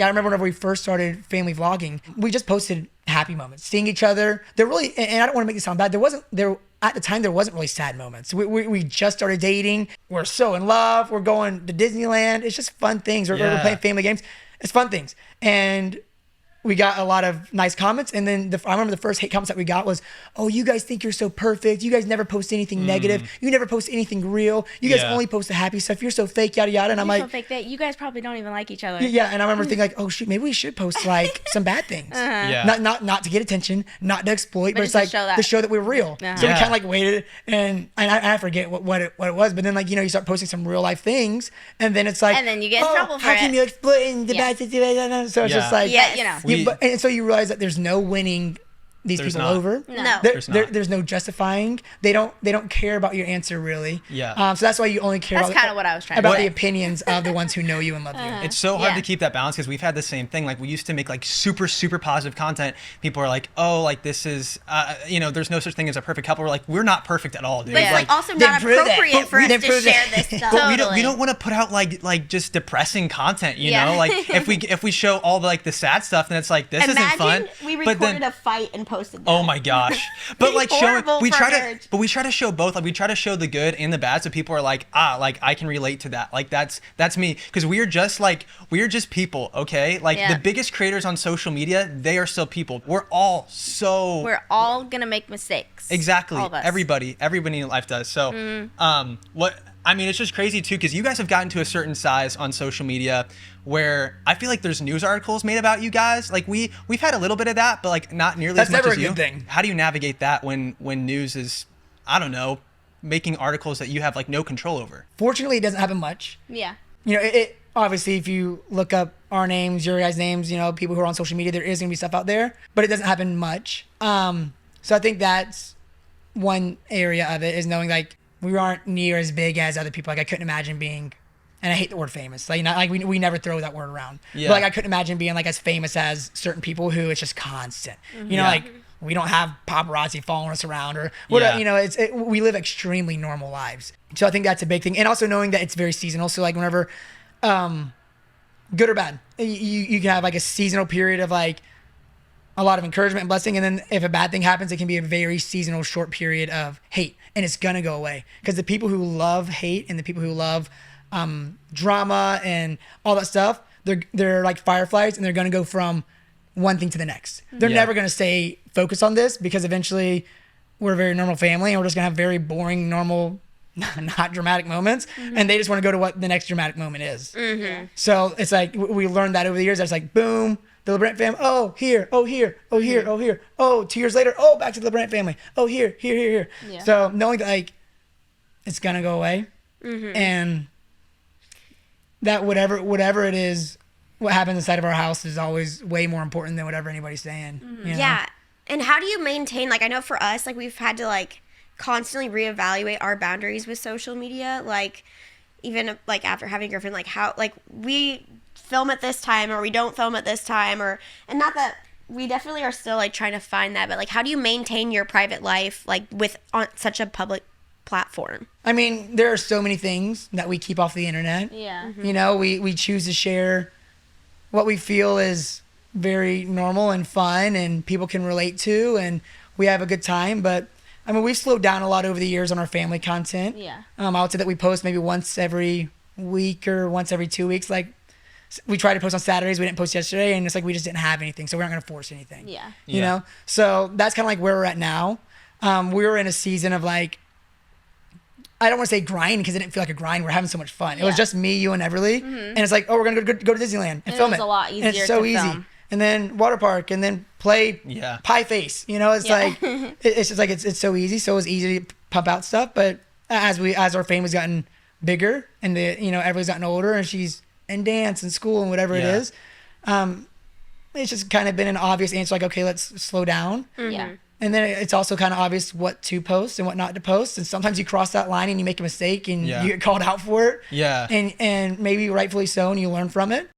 I remember whenever we first started family vlogging, we just posted happy moments, seeing each other. There really, and I don't want to make this sound bad, at the time, there wasn't really sad moments. We just started dating. We're so in love. We're going to Disneyland. It's just fun things. We're playing family games. It's fun things. And we got a lot of nice comments. And then I remember the first hate comments that we got was, oh, you guys think you're so perfect. You guys never post anything negative. You never post anything real. You guys only post the happy stuff. You're so fake, yada, yada. And I'm like, so fake that you guys probably don't even like each other. Yeah. And I remember thinking like, oh, shoot, maybe we should post like some bad things. Not to get attention, not to exploit, but it's like to show that we're real. So we kind of like waited and I forget what it was. But then like, you start posting some real life things. And then it's like, and then you get in trouble for it. How can you exploit the bad situation? So it's just like, and so you realize that there's no winning these people over. No. There's no justifying. They don't care about your answer really. Yeah. So that's why you only care That's kind of what I was trying about to say. the opinions of the ones who know you and love you. It's so hard to keep that balance because we've had the same thing. Like we used to make like super, super positive content. People are like, oh, like this is, there's no such thing as a perfect couple. We're like, we're not perfect at all, dude. But it's like also not appropriate for us to share this stuff. But we don't want to put out like just depressing content, you know? Like if we show all the sad stuff, then it's like, this isn't fun. Imagine we recorded a fight and posted that. Oh my gosh. But like we try to show both. Like we try to show the good and the bad, so people are like, like I can relate to that. Like that's me, because we're just people, okay? Like the biggest creators on social media, they are still people. We're all gonna make mistakes. Exactly. All of us. Everybody in life does. So it's just crazy too, because you guys have gotten to a certain size on social media where I feel like there's news articles made about you guys. Like we've had a little bit of that, but like not nearly as much as you. That's never a good thing. How do you navigate that when news is, I don't know, making articles that you have like no control over? Fortunately, it doesn't happen much. Yeah. It obviously, if you look up our names, your guys' names, people who are on social media, there is gonna be stuff out there, but it doesn't happen much. So I think that's one area of it, is knowing like we aren't near as big as other people. Like I couldn't imagine being, and I hate the word famous. Like we never throw that word around. Yeah. But like I couldn't imagine being like as famous as certain people who it's just constant. Like we don't have paparazzi following us around or whatever. We live extremely normal lives. So I think that's a big thing. And also knowing that it's very seasonal. So like whenever, good or bad, you can have like a seasonal period of like a lot of encouragement and blessing, and then if a bad thing happens, it can be a very seasonal short period of hate, and it's gonna go away, because the people who love hate and the people who love drama and all that stuff, they're like fireflies, and they're gonna go from one thing to the next. They're never gonna stay focused on this, because eventually we're a very normal family and we're just gonna have very boring, normal, not dramatic moments, and they just want to go to what the next dramatic moment is. So it's like we learned that over the years. That's like boom, the LaBrant family. Oh, here. Oh, here. Oh, here. Oh, here. Oh, 2 years later. Oh, back to the LaBrant family. Oh, here. Yeah. So knowing that like it's gonna go away, and that whatever it is, what happens inside of our house is always way more important than whatever anybody's saying. Yeah. And how do you maintain, like, I know for us, like, we've had to like constantly reevaluate our boundaries with social media, like even like after having Griffin, like how like we film at this time or we don't film at this time, and not that we definitely are still like trying to find that, but like how do you maintain your private life like with on such a public platform? I mean, there are so many things that we keep off the internet. Yeah. We choose to share what we feel is very normal and fun and people can relate to, and we have a good time. But I mean, we've slowed down a lot over the years on our family content. Yeah. I would say that we post maybe once every week or once every 2 weeks. Like we try to post on Saturdays. We didn't post yesterday, and it's like we just didn't have anything, so we're not going to force anything. Yeah. You know? So that's kind of like where we're at now. We were in a season of like, I don't want to say grind because it didn't feel like a grind. We're having so much fun. It was just me, you, and Everly. And it's like, oh, we're going to go to Disneyland and film it. It was a lot easier and it's so to easy. film. And then water park, and then play pie face. It's like, it's just like, it's so easy. So it was easy to pump out stuff. But as our family's gotten bigger and everybody's gotten older and she's in dance and school and whatever it is, it's just kind of been an obvious answer. Like, okay, let's slow down. Yeah. And then it's also kind of obvious what to post and what not to post. And sometimes you cross that line and you make a mistake and you get called out for it. Yeah. And maybe rightfully so, and you learn from it.